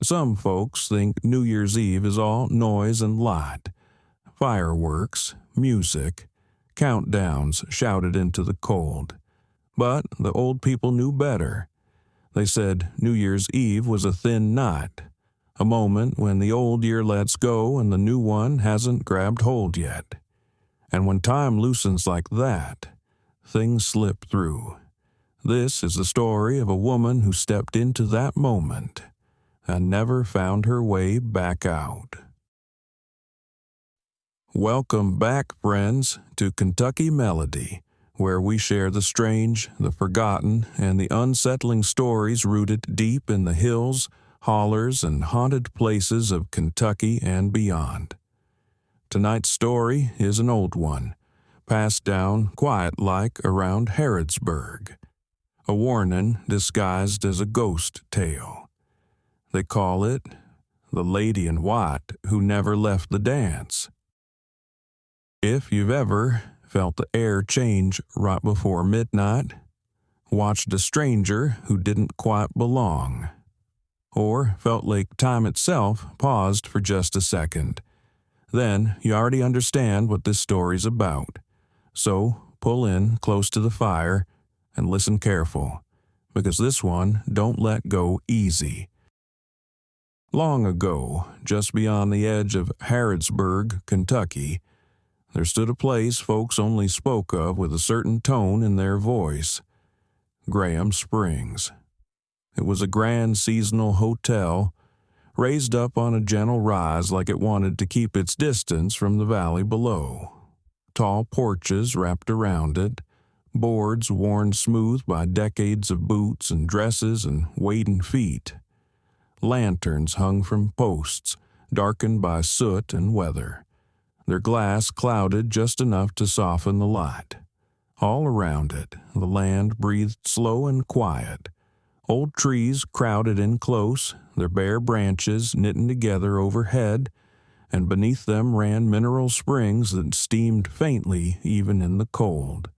Some folks think New Year's Eve is all noise and light, fireworks, music, countdowns shouted into the cold. But the old people knew better. They said New Year's Eve was a thin night, a moment when the old year lets go and the new one hasn't grabbed hold yet. And when time loosens like that, things slip through. This is the story of a woman who stepped into that moment and never found her way back out. Welcome back, friends, to Kentucky Melody, where we share the strange, the forgotten, and the unsettling stories rooted deep in the hills, hollers, and haunted places of Kentucky and beyond. Tonight's story is an old one, passed down quiet-like around Harrodsburg, a warning disguised as a ghost tale. They call it The Lady in White Who Never Left the Dance. If you've ever felt the air change right before midnight, watched a stranger who didn't quite belong, or felt like time itself paused for just a second, then you already understand what this story's about. So pull in close to the fire and listen careful, because this one don't let go easy. Long ago, just beyond the edge of Harrodsburg, Kentucky, there stood a place folks only spoke of with a certain tone in their voice: Graham Springs. It was a grand seasonal hotel, raised up on a gentle rise like it wanted to keep its distance from the valley below. Tall porches wrapped around it, boards worn smooth by decades of boots and dresses and wading feet. Lanterns hung from posts, darkened by soot and weather, their glass clouded just enough to soften the light. All around it, the land breathed slow and quiet. Old trees crowded in close, their bare branches knitting together overhead, and beneath them ran mineral springs that steamed faintly even in the cold.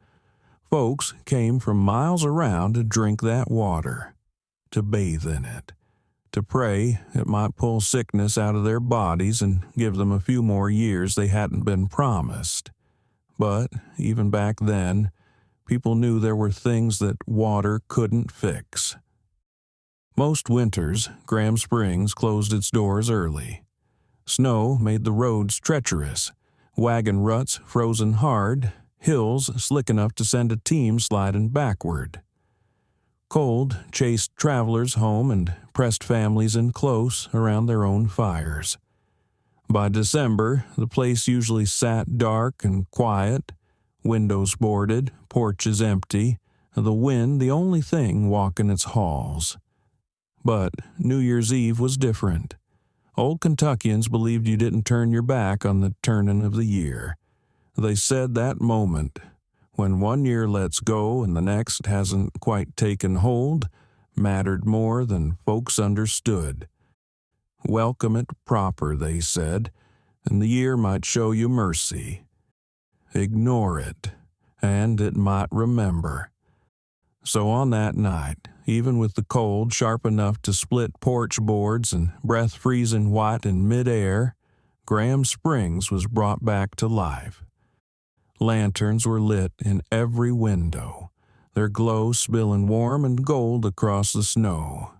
Folks came from miles around to drink that water, to bathe in it, to pray it might pull sickness out of their bodies and give them a few more years they hadn't been promised. But even back then, people knew there were things that water couldn't fix. Most winters, Graham Springs closed its doors early. Snow made the roads treacherous, wagon ruts frozen hard, hills slick enough to send a team sliding backward. Cold chased travelers home and pressed families in close around their own fires. By December, the place usually sat dark and quiet, windows boarded, porches empty, the wind the only thing walking its halls. But New Year's Eve was different. Old Kentuckians believed you didn't turn your back on the turning of the year. They said that moment, when one year lets go and the next hasn't quite taken hold, mattered more than folks understood. Welcome it proper, they said, and the year might show you mercy. Ignore it, and it might remember. So on that night, even with the cold sharp enough to split porch boards and breath freezing white in midair, Graham Springs was brought back to life. Lanterns were lit in every window, their glow spilling warm and gold across the snow.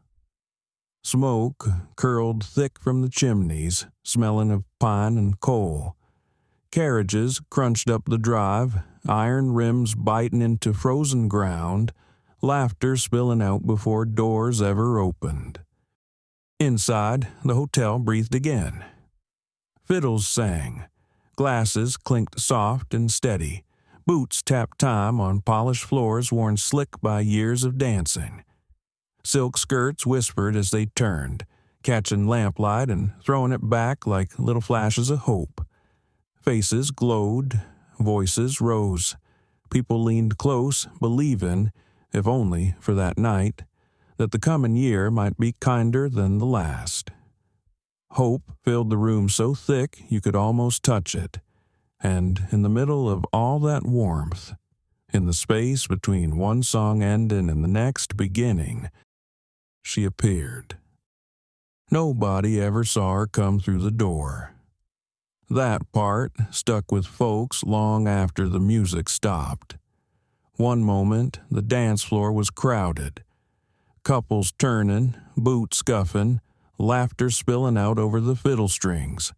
Smoke curled thick from the chimneys, smelling of pine and coal. Carriages crunched up the drive, iron rims biting into frozen ground, laughter spilling out before doors ever opened. Inside, the hotel breathed again. Fiddles sang. Glasses clinked soft and steady. Boots tapped time on polished floors worn slick by years of dancing. Silk skirts whispered as they turned, catching lamplight and throwing it back like little flashes of hope. Faces glowed, voices rose. People leaned close, believing, if only for that night, that the coming year might be kinder than the last. Hope filled the room so thick you could almost touch it, and in the middle of all that warmth, in the space between one song ending and the next beginning, she appeared. Nobody ever saw her come through the door. That part stuck with folks long after the music stopped. One moment, the dance floor was crowded. Couples turning, boots scuffing, laughter spilling out over the fiddle strings.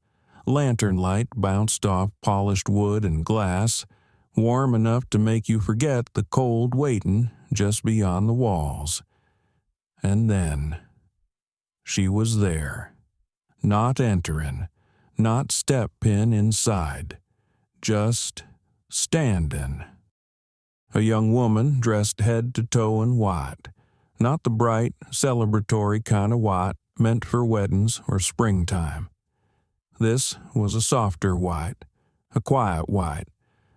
Lantern light bounced off polished wood and glass, warm enough to make you forget the cold waiting just beyond the walls. And then, she was there. Not entering, not step pin inside, just standing. A young woman dressed head to toe in white, not the bright, celebratory kind of white meant for weddings or springtime. This was a softer white, a quiet white,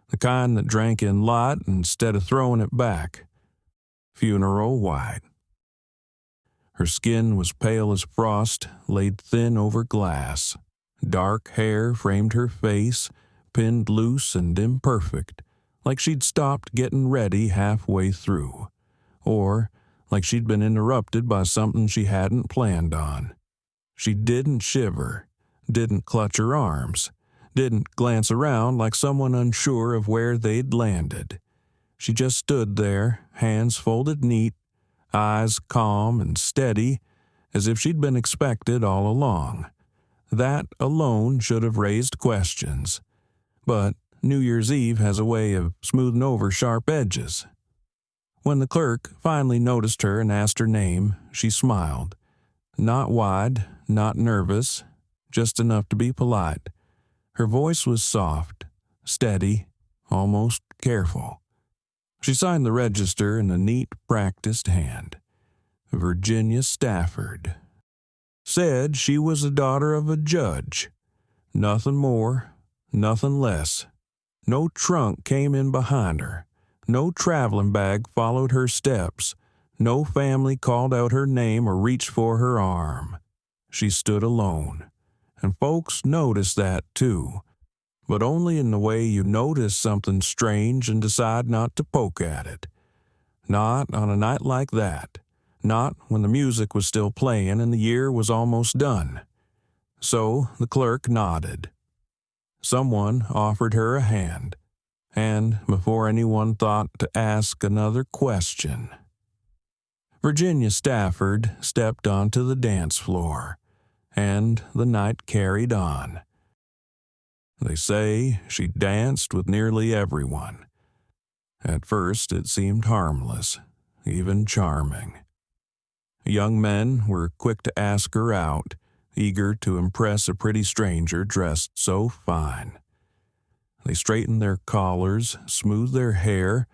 the kind that drank in light instead of throwing it back. Funeral white. Her skin was pale as frost, laid thin over glass. Dark hair framed her face, pinned loose and imperfect, like she'd stopped getting ready halfway through, or like she'd been interrupted by something she hadn't planned on. She didn't shiver, didn't clutch her arms, didn't glance around like someone unsure of where they'd landed. She just stood there, hands folded neat, eyes calm and steady, as if she'd been expected all along. That alone should have raised questions. But New Year's Eve has a way of smoothing over sharp edges. When the clerk finally noticed her and asked her name, she smiled. Not wide, not nervous, just enough to be polite. Her voice was soft, steady, almost careful. She signed the register in a neat, practiced hand. Virginia Stafford. Said she was the daughter of a judge. Nothing more, nothing less. No trunk came in behind her. No traveling bag followed her steps. No family called out her name or reached for her arm. She stood alone. And folks noticed that too. But only in the way you notice something strange and decide not to poke at it. Not on a night like that. Not when the music was still playing and the year was almost done. So the clerk nodded. Someone offered her a hand, and before anyone thought to ask another question, Virginia Stafford stepped onto the dance floor, and the night carried on. They say she danced with nearly everyone. At first it seemed harmless, even charming. Young men were quick to ask her out, eager to impress a pretty stranger dressed so fine. They straightened their collars, smoothed their hair,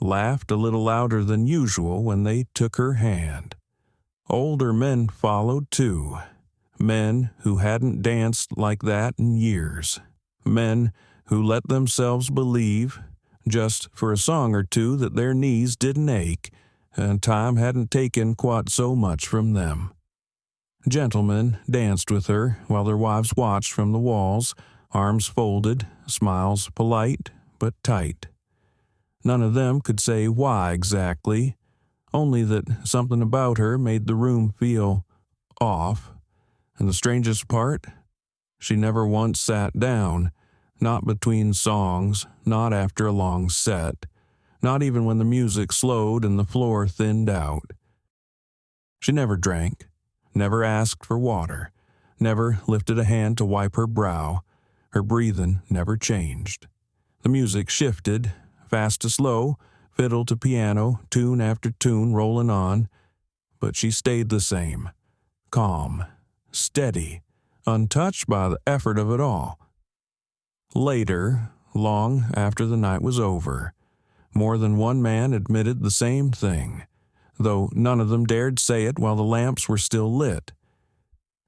laughed a little louder than usual when they took her hand. Older men followed too, men who hadn't danced like that in years, men who let themselves believe, just for a song or two, that their knees didn't ache, and time hadn't taken quite so much from them. Gentlemen danced with her while their wives watched from the walls, arms folded, smiles polite but tight. None of them could say why exactly, only that something about her made the room feel off. And the strangest part, she never once sat down, not between songs, not after a long set, not even when the music slowed and the floor thinned out. She never drank, never asked for water, never lifted a hand to wipe her brow. Her breathing never changed. The music shifted, fast to slow, fiddle to piano, tune after tune rolling on, but she stayed the same, calm, steady, untouched by the effort of it all. Later, long after the night was over, more than one man admitted the same thing, though none of them dared say it while the lamps were still lit.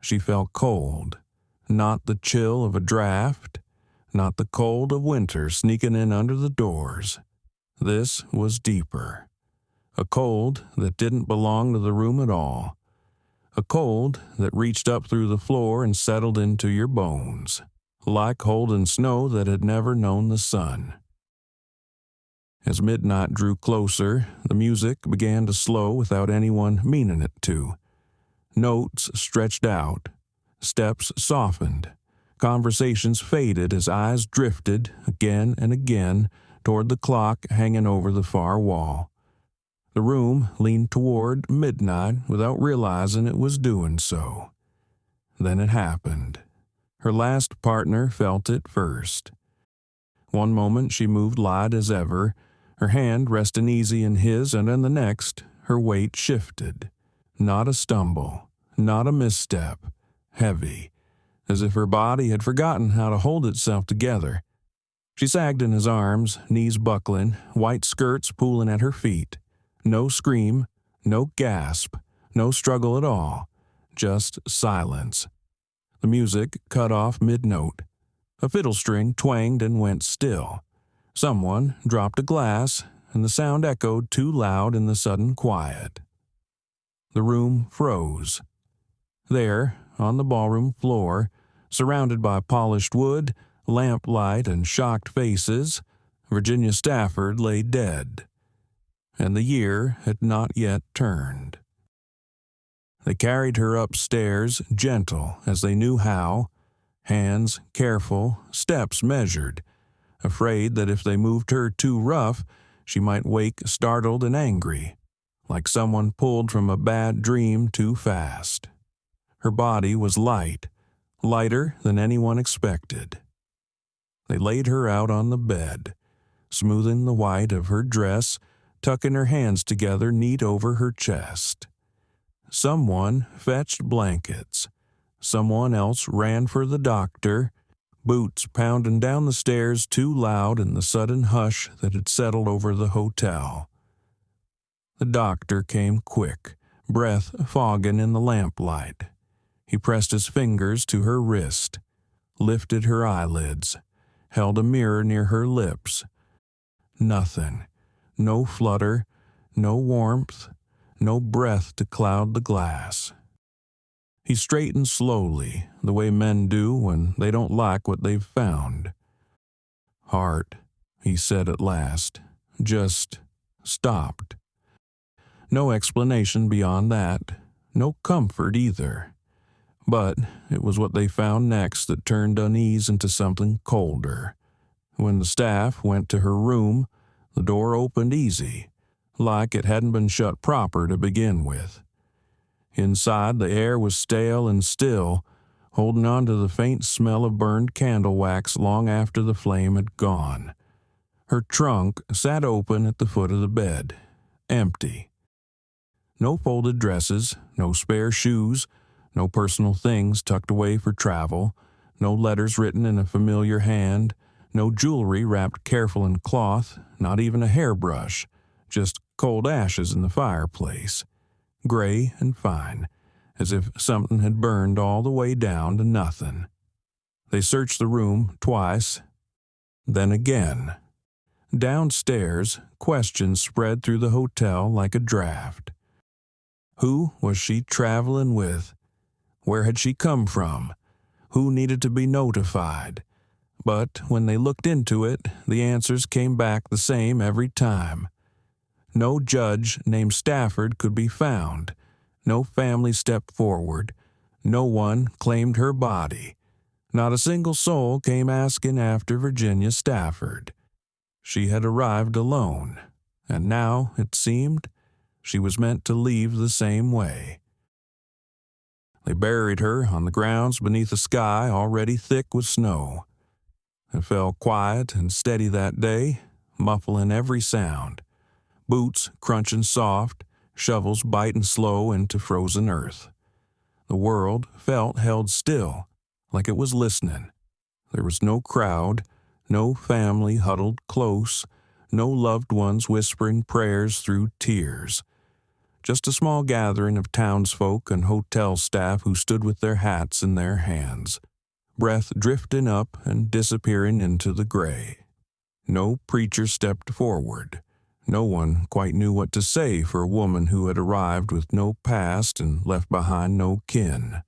She felt cold, not the chill of a draft, not the cold of winter sneaking in under the doors. This was deeper, a cold that didn't belong to the room at all, a cold that reached up through the floor and settled into your bones, like holding snow that had never known the sun. As midnight drew closer, the music began to slow without anyone meaning it to. Notes stretched out. Steps softened. Conversations faded as eyes drifted, again and again, toward the clock hanging over the far wall. The room leaned toward midnight without realizing it was doing so. Then it happened. Her last partner felt it first. One moment she moved light as ever, her hand resting easy in his, and in the next her weight shifted. Not a stumble, not a misstep, heavy, as if her body had forgotten how to hold itself together. She sagged in his arms, knees buckling, white skirts pooling at her feet. No scream, no gasp, no struggle at all, just silence. The music cut off mid-note. A fiddle string twanged and went still. Someone dropped a glass, and the sound echoed too loud in the sudden quiet. The room froze. There, on the ballroom floor, surrounded by polished wood, lamplight, and shocked faces, Virginia Stafford lay dead. And the year had not yet turned. They carried her upstairs, gentle as they knew how, hands careful, steps measured, afraid that if they moved her too rough, she might wake startled and angry, like someone pulled from a bad dream too fast. Her body was light, lighter than anyone expected. They laid her out on the bed, smoothing the white of her dress, tucking her hands together neat over her chest. Someone fetched blankets. Someone else ran for the doctor, boots pounding down the stairs too loud in the sudden hush that had settled over the hotel. The doctor came quick, breath fogging in the lamplight. He pressed his fingers to her wrist, lifted her eyelids, held a mirror near her lips. Nothing. No flutter, no warmth, no breath to cloud the glass. He straightened slowly, the way men do when they don't like what they've found. "Heart," he said at last, just stopped. No explanation beyond that, no comfort either. But it was what they found next that turned unease into something colder. When the staff went to her room, the door opened easy, like it hadn't been shut proper to begin with. Inside, the air was stale and still, holding on to the faint smell of burned candle wax long after the flame had gone. Her trunk sat open at the foot of the bed, empty. No folded dresses, no spare shoes, no personal things tucked away for travel, no letters written in a familiar hand, no jewelry wrapped careful in cloth, not even a hairbrush, just cold ashes in the fireplace, gray and fine, as if something had burned all the way down to nothing. They searched the room twice, then again. Downstairs, questions spread through the hotel like a draft. Who was she traveling with? Where had she come from? Who needed to be notified? But when they looked into it, the answers came back the same every time. No judge named Stafford could be found. No family stepped forward. No one claimed her body. Not a single soul came asking after Virginia Stafford. She had arrived alone, and now, it seemed, she was meant to leave the same way. They buried her on the grounds beneath a sky already thick with snow. It fell quiet and steady that day, muffling every sound. Boots crunching soft, shovels biting slow into frozen earth. The world felt held still, like it was listening. There was no crowd, no family huddled close, no loved ones whispering prayers through tears. Just a small gathering of townsfolk and hotel staff who stood with their hats in their hands, breath drifting up and disappearing into the gray. No preacher stepped forward. No one quite knew what to say for a woman who had arrived with no past and left behind no kin.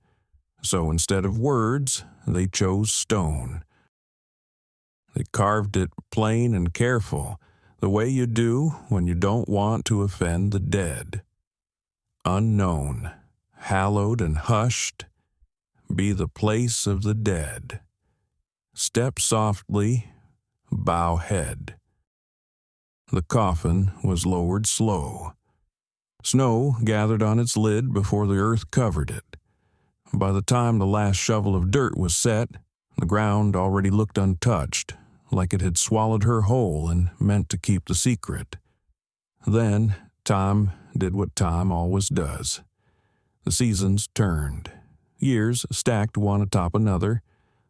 So instead of words, they chose stone. They carved it plain and careful, the way you do when you don't want to offend the dead. Unknown, hallowed and hushed, be the place of the dead. Step softly, bow head. The coffin was lowered slow. Snow gathered on its lid before the earth covered it. By the time the last shovel of dirt was set, the ground already looked untouched, like it had swallowed her whole and meant to keep the secret. Then time did what time always does. The seasons turned. Years stacked one atop another.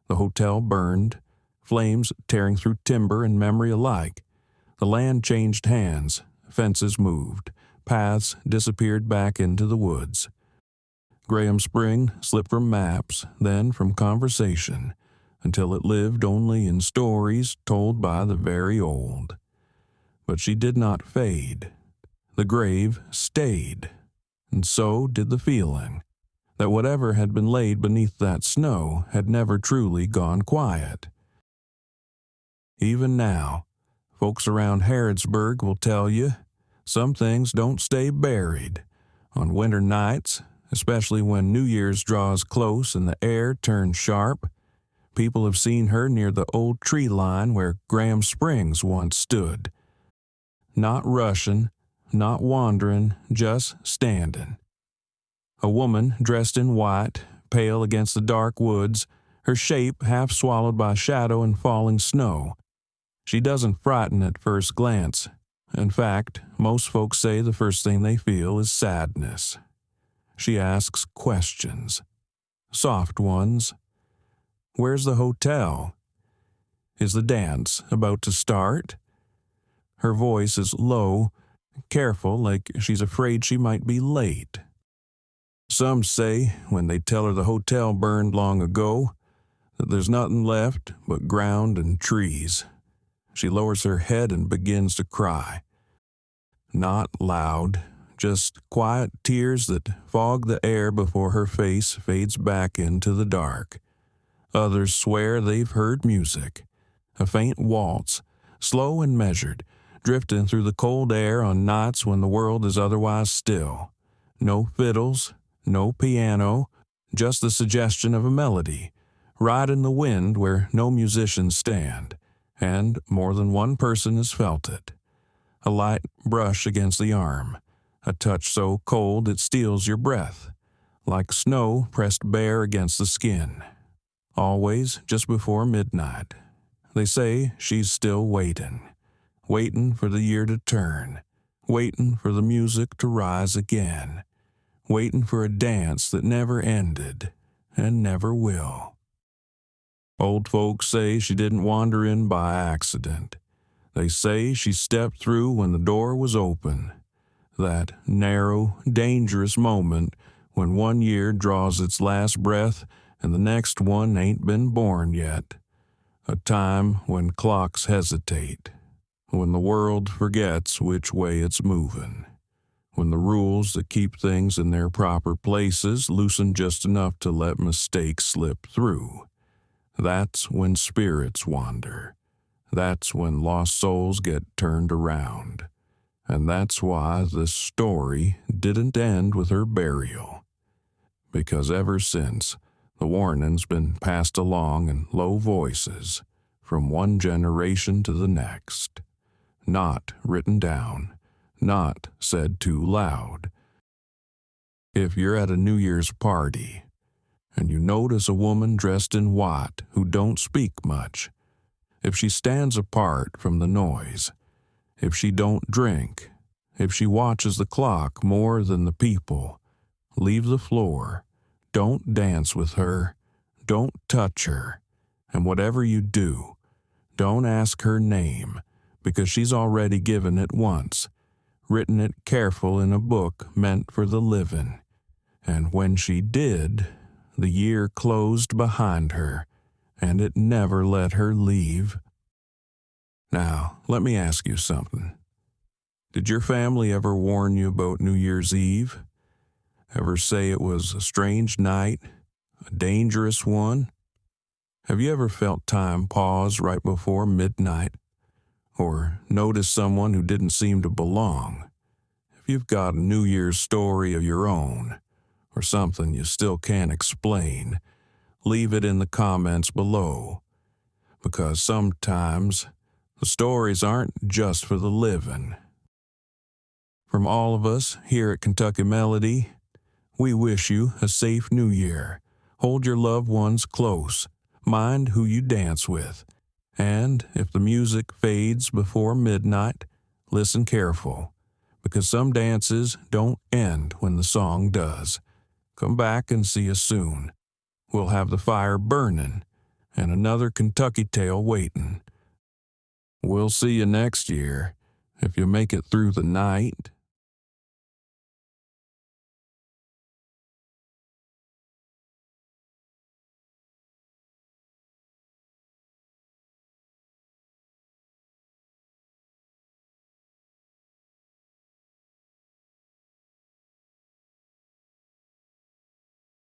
The hotel burned, flames tearing through timber and memory alike. The land changed hands, fences moved, paths disappeared back into the woods. Graham Spring slipped from maps, then from conversation, until it lived only in stories told by the very old. But she did not fade. The grave stayed, and so did the feeling that whatever had been laid beneath that snow had never truly gone quiet. Even now, folks around Harrodsburg will tell you some things don't stay buried. On winter nights, especially when New Year's draws close and the air turns sharp, people have seen her near the old tree line where Graham Springs once stood. Not rushing, not wandering, just standing. A woman dressed in white, pale against the dark woods, her shape half swallowed by shadow and falling snow. She doesn't frighten at first glance. In fact, most folks say the first thing they feel is sadness. She asks questions. Soft ones. Where's the hotel? Is the dance about to start? Her voice is low, careful, like she's afraid she might be late. Some say, when they tell her the hotel burned long ago, that there's nothing left but ground and trees. She lowers her head and begins to cry. Not loud, just quiet tears that fog the air before her face fades back into the dark. Others swear they've heard music, a faint waltz, slow and measured, drifting through the cold air on nights when the world is otherwise still. No fiddles, no piano, just the suggestion of a melody, right in the wind where no musicians stand. And more than one person has felt it. A light brush against the arm, a touch so cold it steals your breath, like snow pressed bare against the skin. Always just before midnight. They say she's still waiting for the year to turn, waiting for the music to rise again, waiting for a dance that never ended and never will. Old folks say she didn't wander in by accident. They say she stepped through when the door was open. That narrow, dangerous moment when one year draws its last breath and the next one ain't been born yet. A time when clocks hesitate, when the world forgets which way it's moving, when the rules that keep things in their proper places loosen just enough to let mistakes slip through. That's when spirits wander. That's when lost souls get turned around. And that's why this story didn't end with her burial. Because ever since, the warning's been passed along in low voices from one generation to the next. Not written down, not said too loud. If you're at a New Year's party, and you notice a woman dressed in white who don't speak much, if she stands apart from the noise, if she don't drink, if she watches the clock more than the people, leave the floor. Don't dance with her. Don't touch her. And whatever you do, don't ask her name, because she's already given it once, written it careful in a book meant for the living. And when she did, the year closed behind her, and it never let her leave. Now, let me ask you something. Did your family ever warn you about New Year's Eve? Ever say it was a strange night, a dangerous one? Have you ever felt time pause right before midnight? Or noticed someone who didn't seem to belong? If you've got a New Year's story of your own, or something you still can't explain, leave it in the comments below. Because sometimes the stories aren't just for the living. From all of us here at Kentucky Melody, we wish you a safe New Year. Hold your loved ones close. Mind who you dance with. And if the music fades before midnight, listen careful, because some dances don't end when the song does. Come back and see us soon. We'll have the fire burning and another Kentucky tale waiting. We'll see you next year, if you make it through the night.